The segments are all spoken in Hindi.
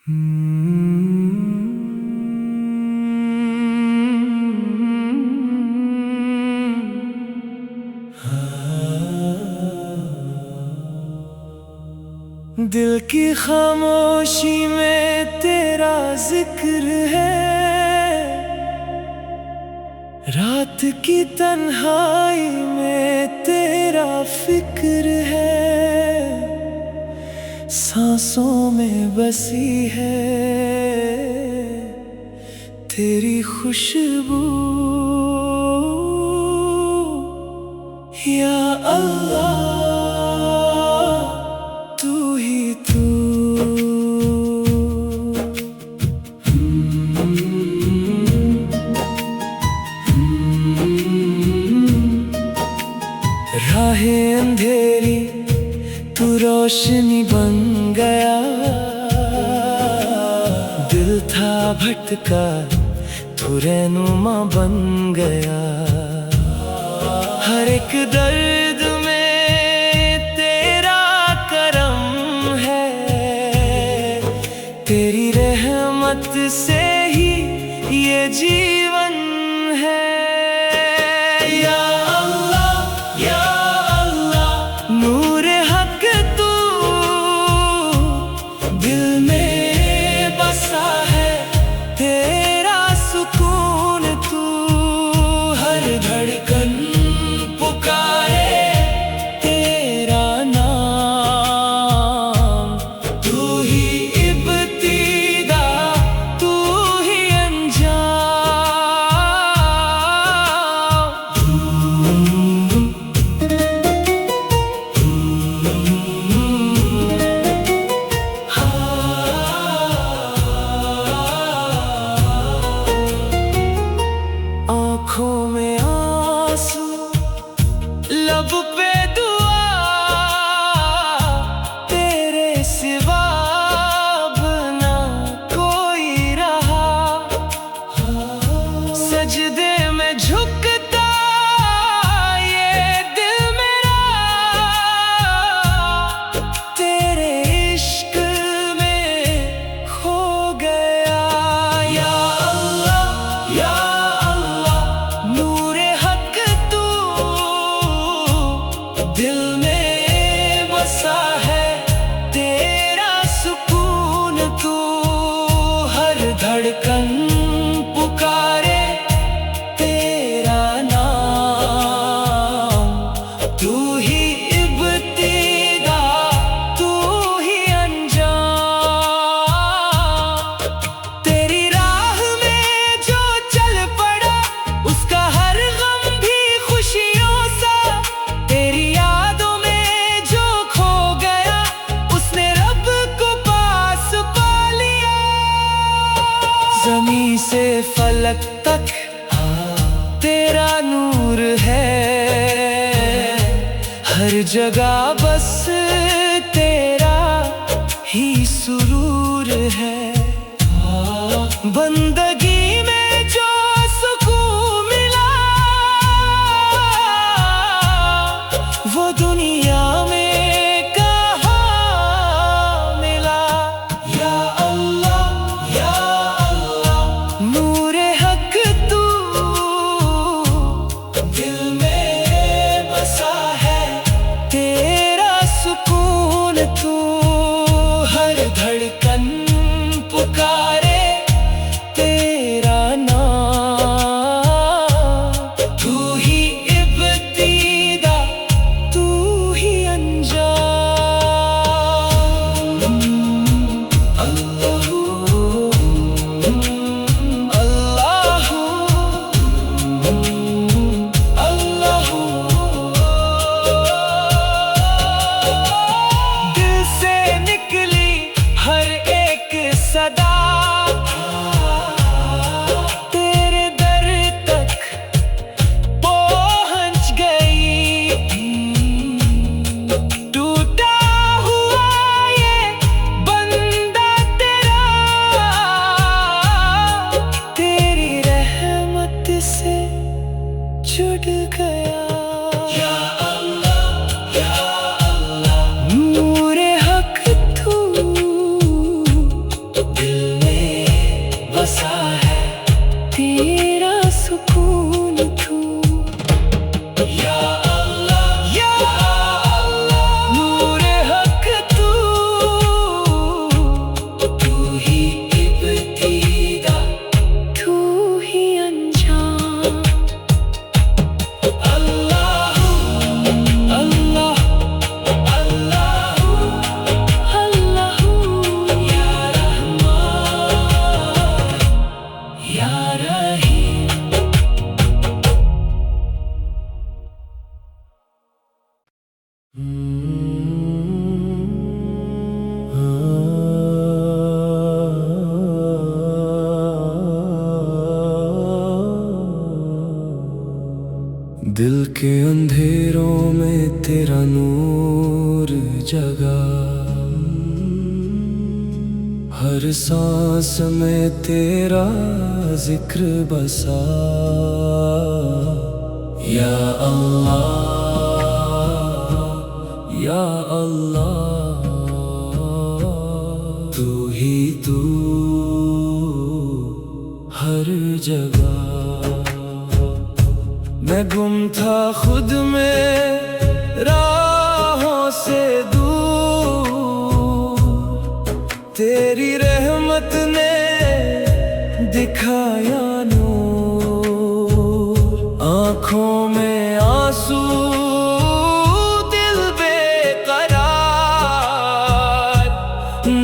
दिल की खामोशी में तेरा जिक्र है, रात की तन्हाई में तेरा फिक्र है, सांसों में बसी है तेरी खुशबू। या अल्लाह तू ही तू। राहें अंधेरी तू रोशनी बन गया, दिल था भटका तू रहनुमा बन गया। हर एक दर्द में तेरा करम है, तेरी रहमत से ही ये जीवन है। या अल्लाह या अल्लाह नूर हक तू दिल में बसा है, तेरा सुकून तू हर धड़कन पुकारे तेरा नाम। तू ही इब्तिदा तू ही अंजाम। आँखों में आंसू लब पे दुआ, तेरे सिवा अब ना कोई रहा। सजदे में झुकता ये दिल मेरा, तेरे इश्क में खो गया। या अल्लाह या अल्लाह नूरे हक तू दिल में बसा है, तेरा सुकून तू हर धड़कन पुकारे तेरा नाम। तू ही इब्तिदा तू ही अंजाम। तेरी राह में जो चल पड़ा उसका हर गम भी खुशियों सा, तेरी यादों में जो खो गया उसने रब को पास पा लिया। ज़मीं से फलक तक तेरा नूर है, हर जगह बस तेरा ही सुरूर है। बंदगी में जो सुकून मिला वो दुनिया में कहाँ मिला। या अल्लाह या अल्लाह नूरे हक तू दिल में बसा है, तेरा सुकून तू हर धड़कन पुकारे तेरा के अंधेरों में तेरा नूर जगा, हर सांस में तेरा जिक्र बसा। या अल्लाह या अल्लाह, तू ही तू हर जगह। मैं गुम था खुद में राहों से दूर, तेरी रहमत ने दिखाया नूर। आँखों में आंसू, दिल बेकरार,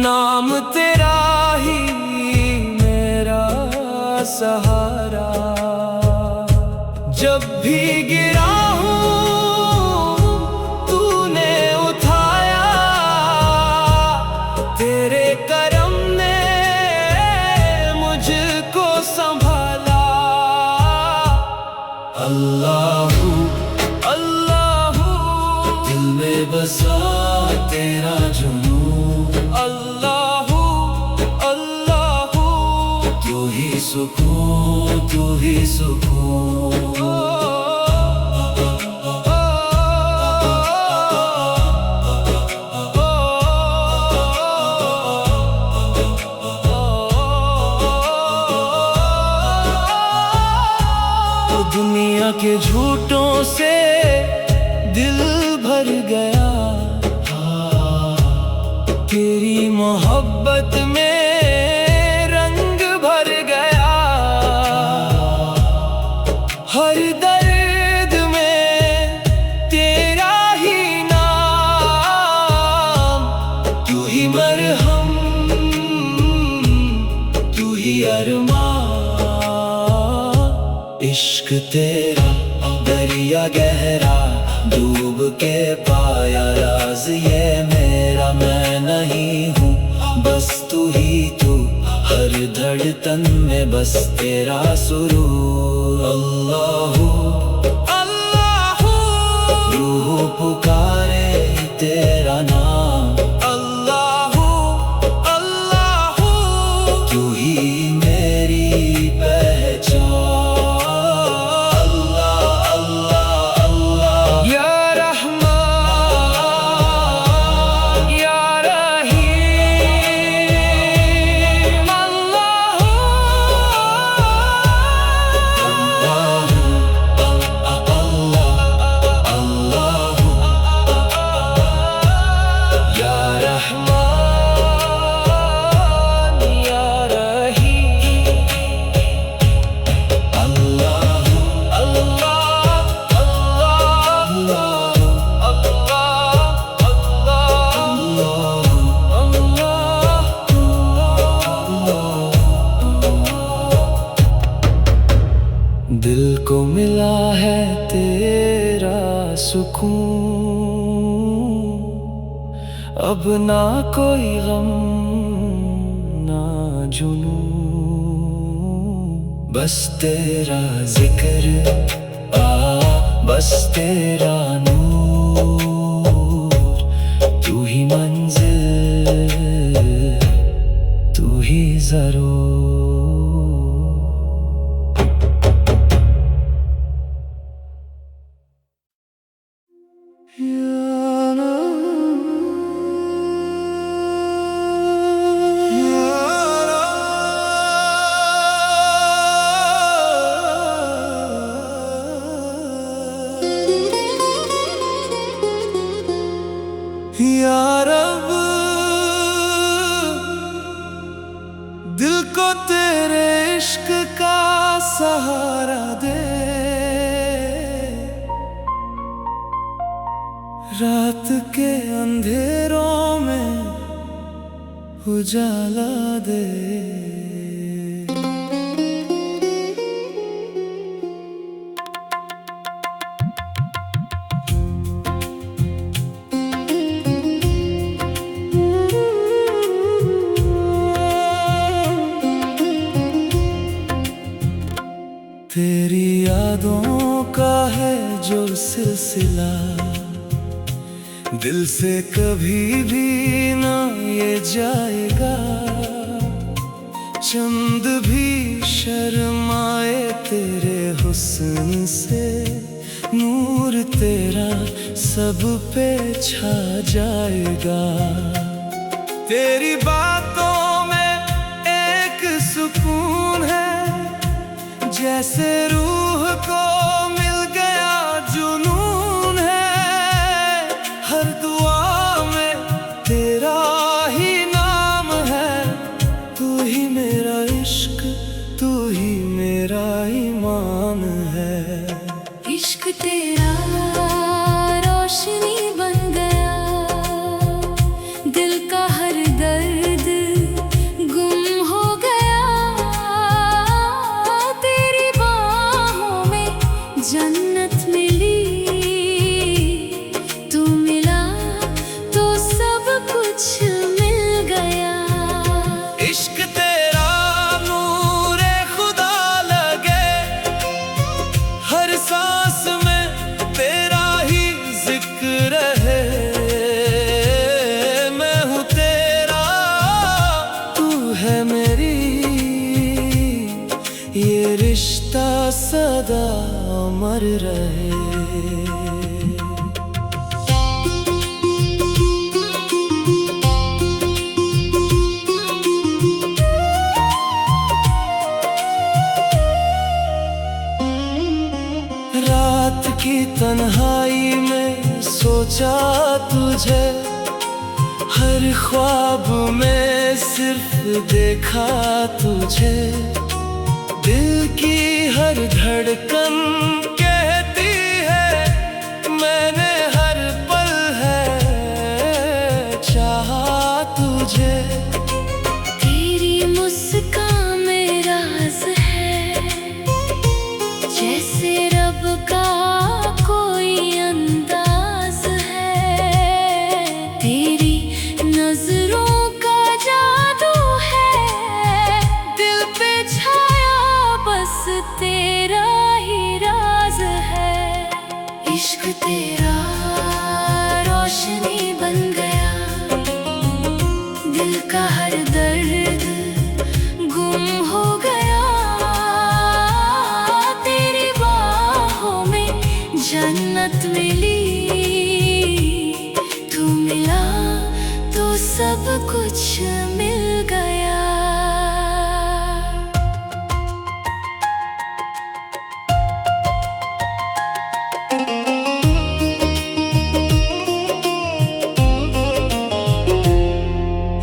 नाम तेरा ही मेरा सहारा। जब भी गिरा हूँ तूने उठाया, तेरे करम ने मुझको संभाला। अल्लाहू अल्लाहू, दिल में बसा तेरा जुनून। अल्लाहू अल्लाहू, तू ही सुकून तू ही सुकून। दुनिया के झूठों से दिल भर गया, तेरी मोहब्बत में रंग भर गया। हर दर्द में तेरा ही नाम, तू ही मरहम तू ही अरमान। इश्क तेरा दरिया गहरा, डूब के पाया राज ये मेरा। मैं नहीं हूँ बस तू ही तू, हर धड़कन में बस तेरा सुरूर। अल्लाहू अल्लाहू, रूह पुकारे तेरा नाम। अल्लाहू अल्लाहू, तू ही मेरी पहचान। दिल को मिला है तेरा सुकून, अब ना कोई गम ना जुनून। बस तेरा जिक्र बस तेरा नूर, तू ही मंजिल तू ही जरूर। या रब, दिल को तेरे इश्क का सहारा दे, रात के अंधेरों में उजाला दे। तेरी यादों का है जो सिलसिला दिल से कभी भी ना ये जाएगा। चंद भी शर्माए तेरे हुस्न से, नूर तेरा सब पे छा जाएगा। तेरी बातों में एक सुकून है, जैसे रूह को मिल गया जुनून है। हर दुआ में तेरा ही नाम है, तू ही मेरा इश्क, तू ही मेरा ईमान है। इश्क तेरा रोशनी बन गया, दिल का हर दर्द गुम हो गया। तेरी बाहों में जन्नत मिली, तू मिला तो सब कुछ मिल गया। इश्क तेरा नूरे खुदा लगे, हर सांस में तेरा ही जिक्र है। मैं हूँ तेरा, तू है मेरी, ये रिश्ता सदा अमर रहे। रात की तन्हाई में सोचा तुझे, हर ख्वाब में सिर्फ देखा तुझे। दिल की हर धड़कन कहती है, मैंने हर पल है चाहा तुझे। तेरी मुस्कान में राज है, जैसे रब का कोई अंदाज है। तेरी नजरों का जादू है, दिल पे छाया बस तेरा ही राज है। इश्क तेरा रोशनी बन गया, दिल का हर दर्द गुम हो गया। तेरी बाहों में जन्नत मिली, तू मिला तो सब कुछ मिल गया।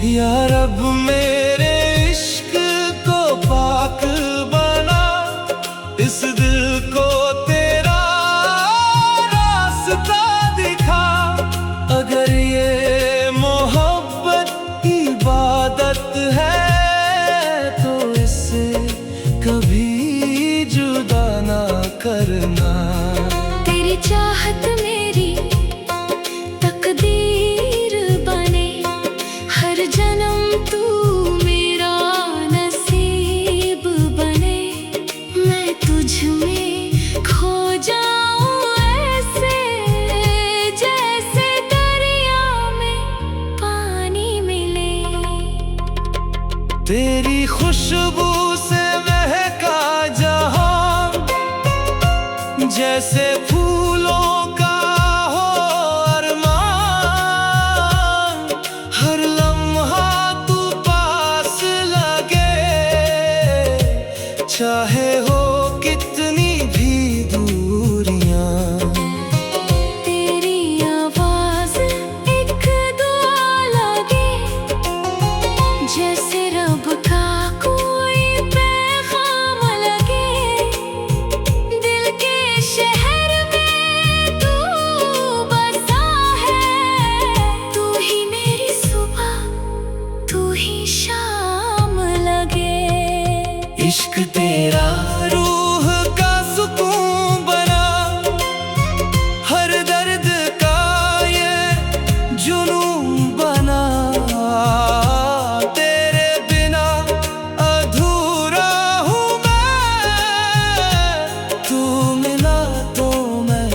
या रब मेरे इश्क को पाक बना, इस दिल को तेरा रास्ता दिखा। अगर ये मोहब्बत इबादत है, तो इससे कभी जुदा ना करना। तेरी चाहत मेरी तकदीर बने, हर जन्म तू मेरा नसीब बने। मैं तुझ में खो जाऊं ऐसे, जैसे दरिया में पानी मिले। तेरी खुशबू से महका जहां, जैसे फूलों का हो अरमान। हर लम्हा तू पास लगे, चाहे हो कितनी भी दूरियां। तेरी आवाज एक दुआ लगे, जैसे रब का कोई पैगाम लगे। दिल के शहर में तू बसा है, तू ही मेरी सुबह, तू ही शाम लगे। इश्क तेरा रूह का सुकून बना, हर दर्द का ये जुनून बना। तेरे बिना अधूरा हूँ मैं, तू मिला तो मैं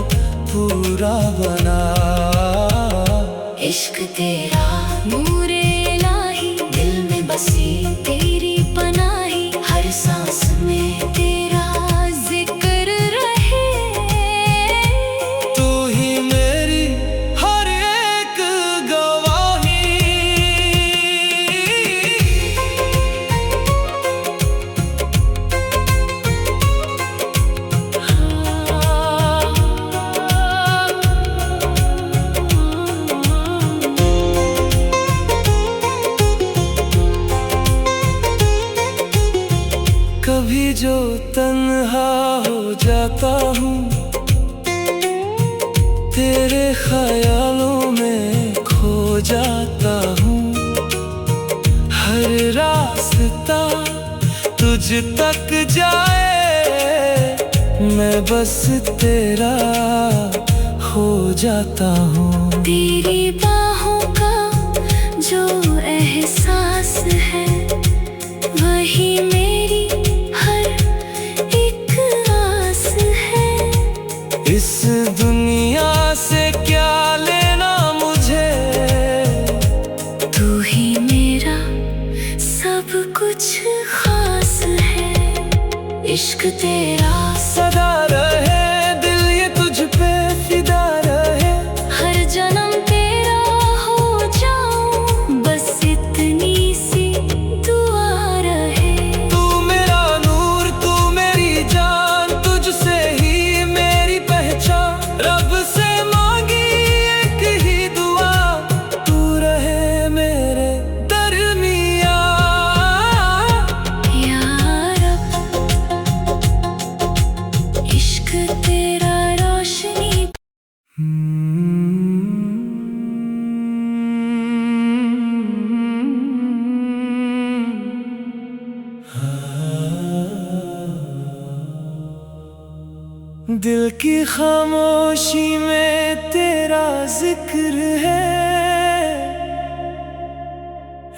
कभी जो तन्हा हो जाता हूँ, तेरे ख्यालों में खो जाता हूँ। हर रास्ता तुझ तक जाए, मैं बस तेरा हो जाता हूँ। तेरी बाहों का जो एहसास है, वही मेरी हर एक आस है। इस दुनिया से क्या लेना मुझे, तू ही मेरा सब कुछ खास है। इश्क तेरा सदा रहे, दिल ये तुझ पे फिदा रहे। हर जन्म तेरा हो जाऊं, बस इतनी सी दुआ रहे। तू मेरा नूर, तू मेरी जान, तुझसे ही मेरी पहचान। रब से मांगी एक ही दुआ, तू रहे मेरे दरमियाँ। यार इश्क तेरा रोशनी दिल की खामोशी में तेरा जिक्र है,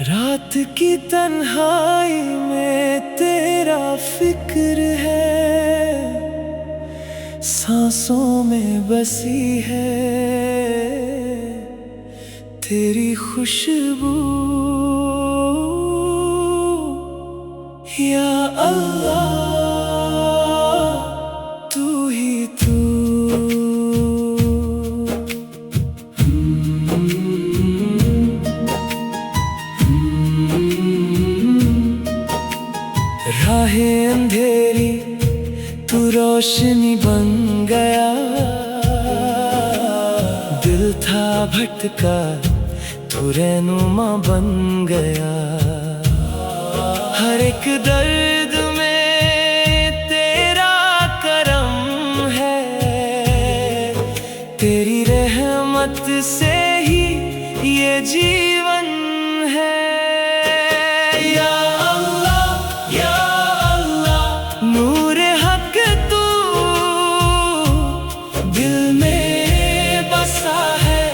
रात की तन्हाई में तेरा फिक्र है। सांसों में बसी है तेरी खुशबू। या अल्लाह तू ही तू। राहें अंधेरी तू रोशनी बन गया, दिल था भटका तू रहनुमा बन गया। हर एक दर्द में तेरा करम है, तेरी रहमत से ही ये जीवन है। या अल्लाह या अल्लाह, नूर हक तू दिल में बसा है,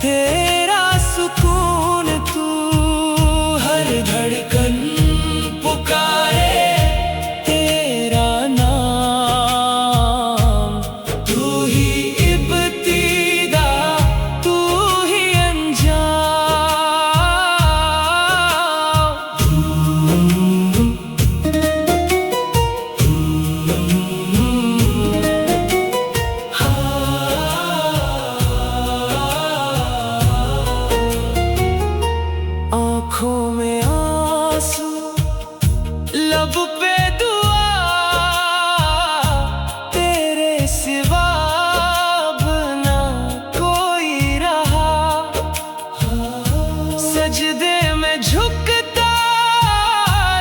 तेरा सुकून तू हर धड़कन पुकारे तेरा नाम। तू ही इब्तिदा तू ही अंजाम। आँखों में आंसू, लब पे दुआ, तेरे सिवा अब ना कोई रहा। सजदे में झुकता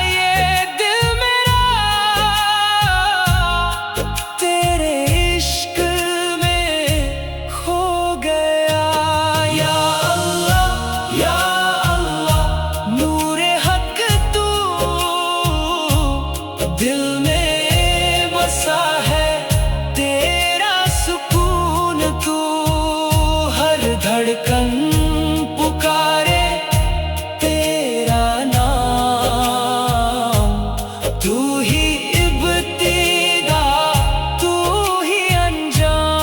ये दिल मेरा, तेरे इश्क में खो गया। या अल्लाह या अल्लाह, नूरे हक तू दिल में बसा है, तेरा सुकून तू हर धड़कन पुकारे तेरा नाम। तू ही इब्तिदा तू ही अंजाम।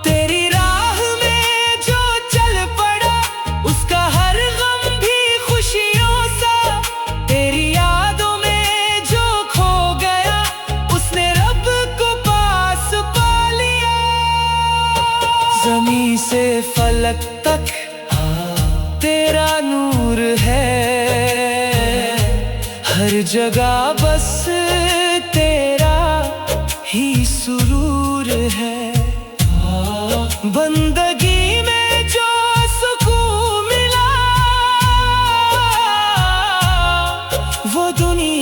तेरी राह में जो चल पड़ा, उसका हर गम भी खुशियों सा। तेरी यादों में जो खो गया, उसने रब को पास पा लिया। ज़मीं से फलक तक तेरा नूर है, हर जगह बस तेरा ही सुरूर है। बंदगी में जो सुकून मिला, वो दुनिया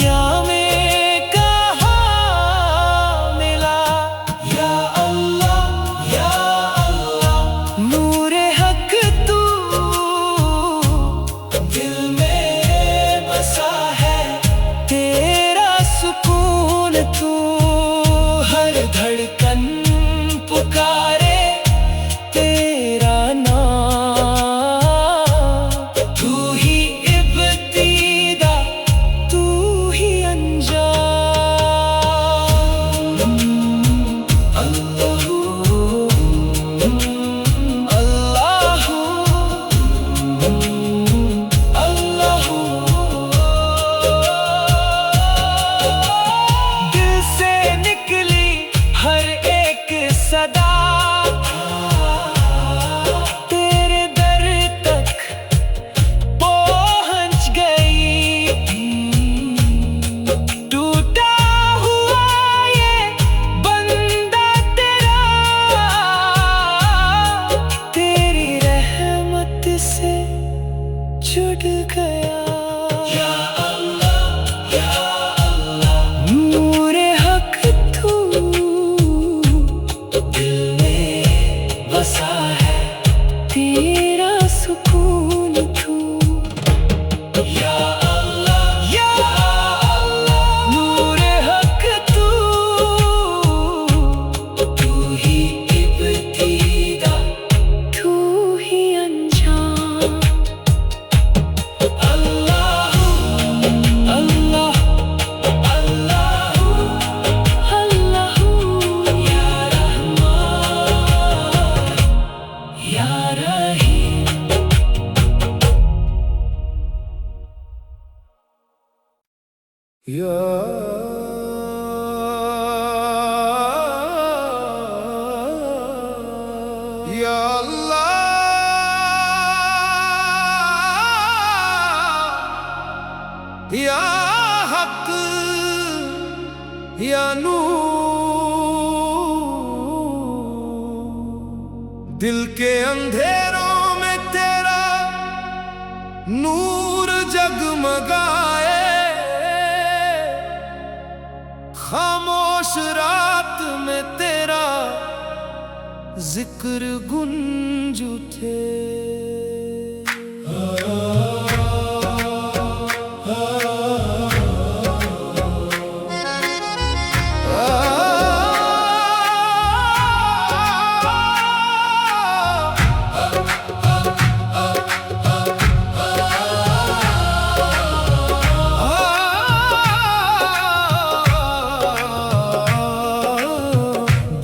या अल्लाह या हक या नूर, दिल के अंधेरों में तेरा नूर जगमगाए, खामोश रात में तेरा जिक्र गुंज उठे।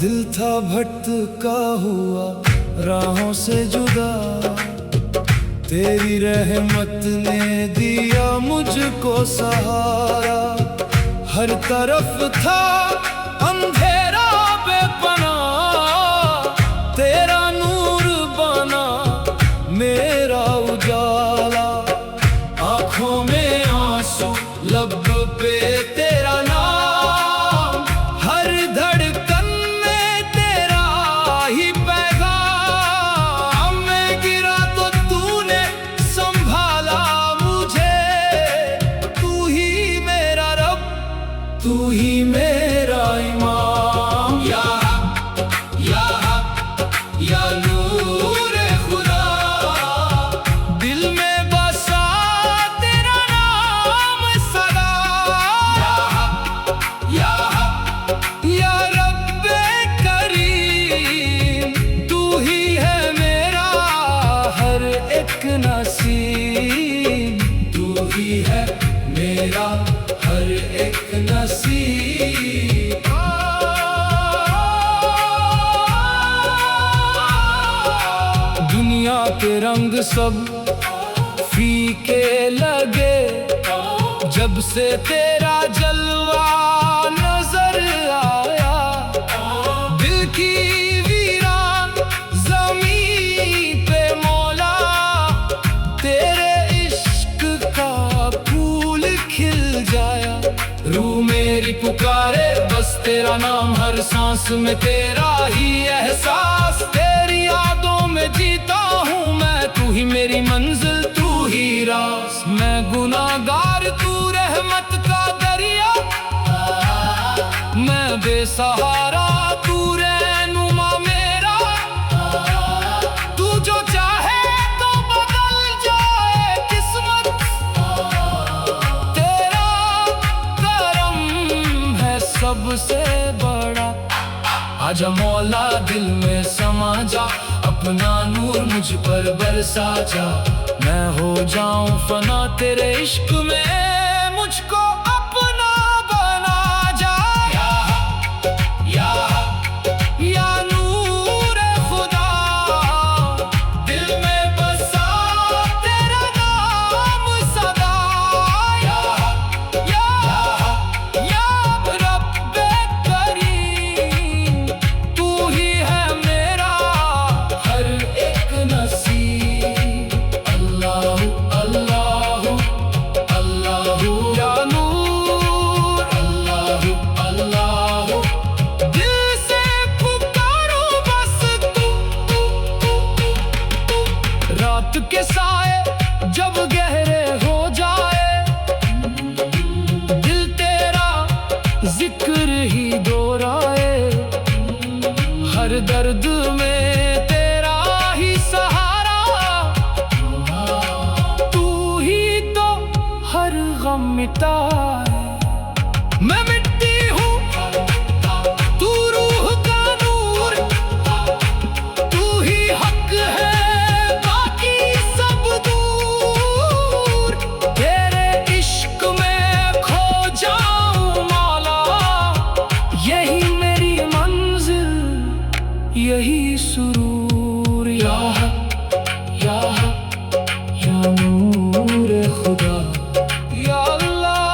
दिल था भटका हुआ राहों से जुदा, तेरी रहमत ने दिया मुझको सहारा। हर तरफ था अंधेरा बेपनाह, तेरा नूर बना मेरा उजाला। आँखों में आंसू, लब पे तेरा नाम, हर धड़कन में तेरा ही पैगाम। मैं गिरा तो तूने संभाला मुझे, तू ही मेरा रब, तू ही मेरा इमाम। या नूरे खुदा, दिल में बसा तेरा नाम सदा। या रब्बे करीम, तू ही है मेरा हर एक नसीब, तू ही है मेरा हर एक नसीब। दुनिया के रंग सब फीके लगे, जब से तेरा जलवा नजर आया। दिल की वीरान ज़मीं पे मौला, तेरे इश्क का फूल खिल जाया। रूह मेरी पुकारे बस तेरा नाम, हर सांस में तेरा ही एहसास। तेरी यादों में जीता हूँ मैं, तू ही मेरी मंजिल, तू ही रास। मैं गुनाहगार, तू रहमत का दरिया। मैं बेसहारा, तू रहनुमा मेरा। तू जो चाहे तो बदल जाए किस्मत, तेरा करम है सबसे बड़ा। आजा मौला दिल में समा जा, अपना नूर मुझ पर बरसा जा। मैं हो जाऊं फना तेरे इश्क में, मुझको अपना बना जा। या नूर खुदा, दिल में बसा तेरा नाम सदा। या रब्बे करीम, तू ही है मेरा हर एक नसीब। अल्लाह अल्लाह अल्लाह या नूर, अल्लाह अल्लाह। दिल से पुकारो बस तू। रात के साए जब गहरे हो जाए, दिल तेरा जिक्र ही दोहराए। हर दर्द में तेरा ही सहारा, तू ही तो हर गम मिटाए। मैं मिट्टी हूँ, तू रूह का नूर, तू ही हक है बाकी सब दूर। तेरे इश्क में खो जाऊं मौला, यही मेरी मंजिल, यही सुरूर। या नूर खुदा, या अल्लाह।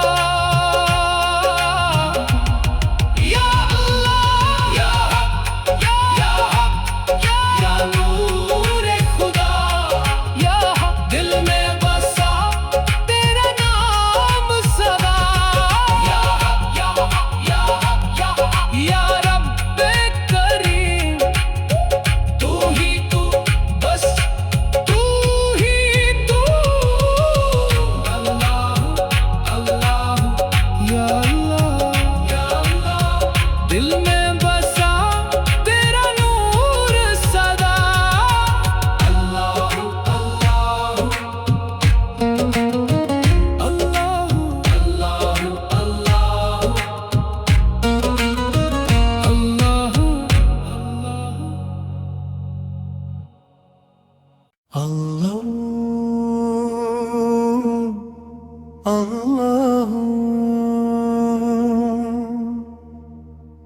अल्लाह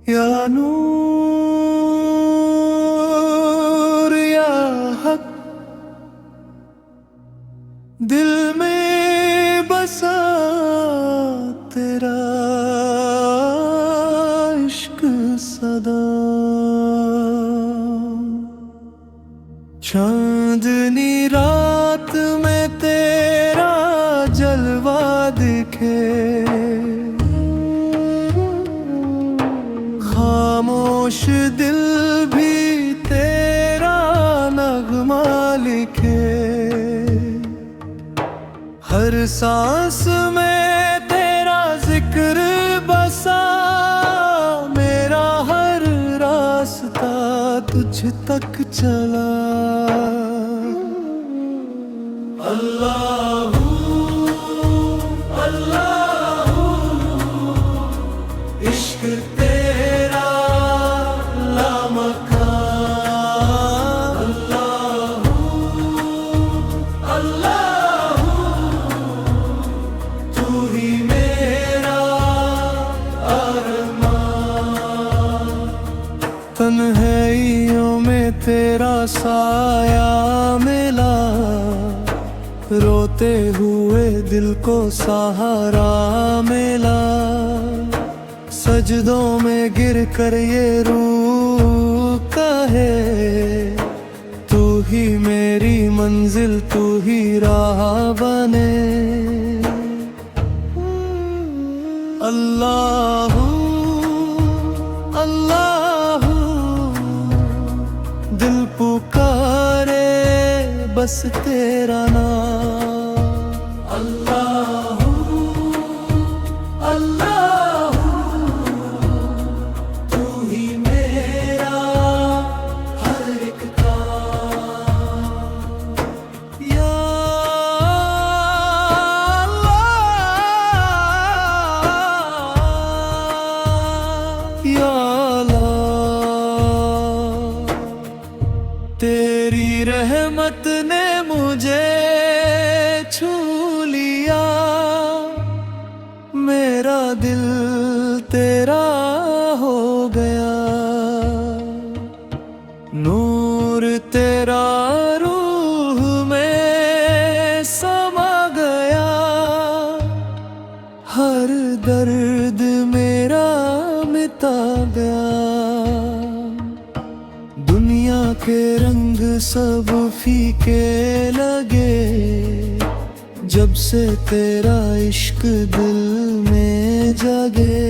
या नूर या हक, दिल में बसा तेरा इश्क सदा। चांदनी रात में तेरा जलवा दिखे, खामोश दिल भी तेरा नगमा लिखे। हर सांस में तेरा जिक्र बसा, मेरा हर रास्ता तुझ तक चला। अल्लाहू अल्लाहू इश्क तेरा लामकान। अल्लाहू अल्लाहू तू ही मेरा अरमान। तन्हाइयों में तेरा साया मिला, रोते हुए दिल को सहारा मिला। सजदों में गिर कर ये रूह कहे, तू ही मेरी मंजिल, तू ही राह बने। अल्लाहू अल्लाहू दिल पुकारे बस तेरा नाम। अल्लाहू अल्लाहू तू ही मेरा हर एक काम। या अल्लाह या अल्लाह, तेरी रहमत ने मुझे छू लिया। मेरा दिल तेरा हो गया, नूर तेरा रूह में समा गया। हर दर्द मेरा मिटा गया। दुनिया के रंग सब फीके लगे, जब से तेरा इश्क दिल में जगे।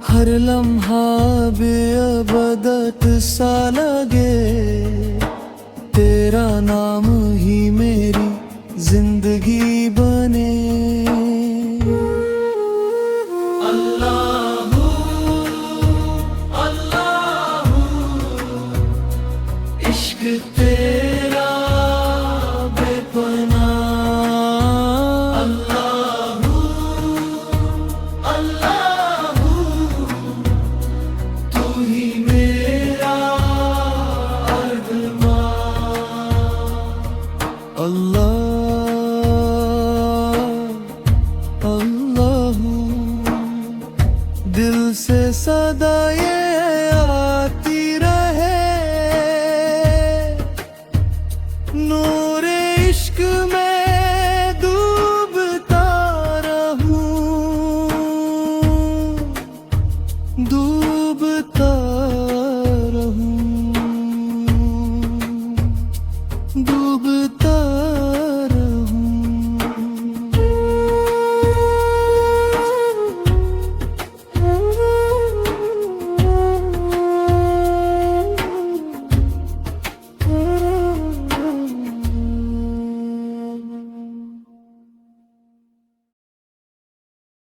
हर लम्हा बेअबदत सा लगे, तेरा नाम ही मेरी जिंदगी बने।